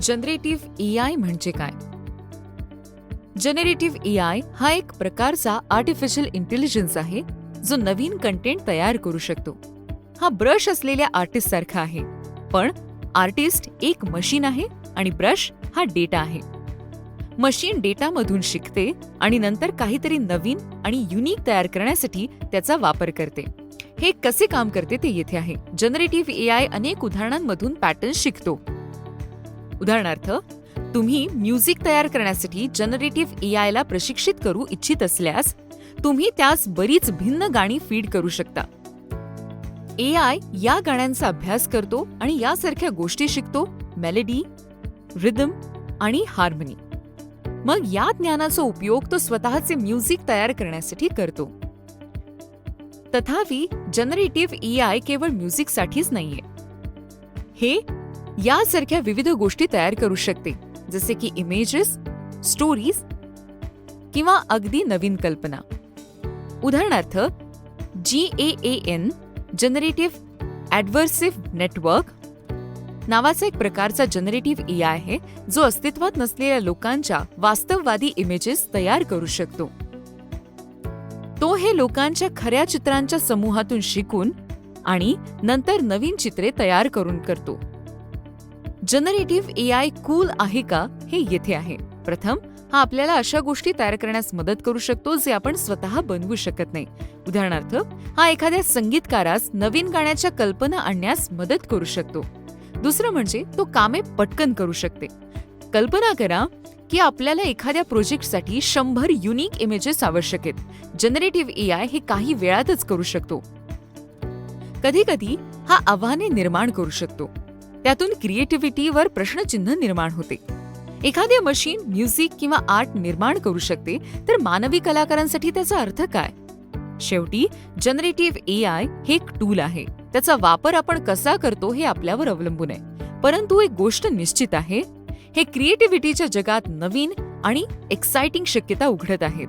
Generative AI म्हणजे काय? Generative AI हा एक प्रकारचा आर्टिफिशियल इंटेलिजन्स आहे जो नवीन कंटेंट तयार करू शकतो. हा ब्रश असलेल्या आर्टिस्ट सारखा आहे, पण आर्टिस्ट एक मशीन आहे आणि ब्रश हा डेटा आहे. मशीन डेटामधून शिकते आणि नंतर काहीतरी नवीन आणि युनिक तयार करण्यासाठी त्याचा वापर करते. हे कसे काम करते ते येथे आहे. जनरेटिव्ह एआय अनेक उदाहरणांमधून पॅटर्न्स शिकतो. उदाहरणार्थ, तुम्ही म्युझिक तयार करण्यासाठी जनरेटिव्ह एआय ला प्रशिक्षित करू इच्छित असल्यास तुम्ही त्यास बरीच भिन्न गाणी फीड करू शकता. एआय या गाण्यांचा अभ्यास करतो आणि यासारख्या गोष्टी शिकतो: मेलोडी, रिदम आणि हार्मनी. मग या ज्ञानाचा उपयोग तो स्वतःचे म्युझिक तयार करण्यासाठी करतो. तथापि जनरेटिव्ह एआय केवळ म्युझिकसाठीच नाहीये. हे यासारख्या विविध गोष्टी तयार करू शकते, जसे की इमेजेस, स्टोरीज किंवा अगदी नवीन कल्पना. उदाहरणार्थ, GAAN जनरेटिव्ह ॲडव्हर्सिव्ह नेटवर्क नावाचा एक प्रकारचा जनरेटिव्ह एआय आहे जो अस्तित्वात नसलेल्या लोकांच्या वास्तववादी इमेजेस तयार करू शकतो. तो हे लोकांच्या खऱ्या चित्रांच्या समूहातून शिकून आणि नंतर नवीन चित्रे तयार करून करतो. जनरेटिव्ह एआय कूल आहे का हे येथे आहे. प्रथम, हा आपल्याला अशा गोष्टी तयार करण्यास मदत करू शकतो जे आपण स्वतः बनवू शकत नाही. उदाहरणार्थ, हा एखाद्या संगीतकारास नवीन गाण्याच्या कल्पना आणण्यास मदत करू शकतो. दुसरं म्हणजे तो कामे पटकन करू शकते. कल्पना करा की आपल्याला एखाद्या प्रोजेक्टसाठी 100 युनिक इमेजेस आवश्यक आहेत. जनरेटिव्ह एआय हे काही वेळातच करू शकतो. कधीकधी हा आव्हाने निर्माण करू शकतो. त्यातून क्रिएटिव्हिटीवर प्रश्नचिन्ह निर्माण होते. एखादी मशीन म्युझिक किंवा आर्ट निर्माण करू शकते, तर मानवी कलाकारांसाठी त्याचा अर्थ काय? शेवटी जनरेटिव्ह एआय हे एक टूल आहे. त्याचा वापर आपण कसा करतो हे आपल्यावर अवलंबून आहे. परंतु एक गोष्ट निश्चित आहे, हे क्रिएटिव्हिटीच्या जगात नवीन आणि एक्साइटिंग शक्यता उघडत आहेत.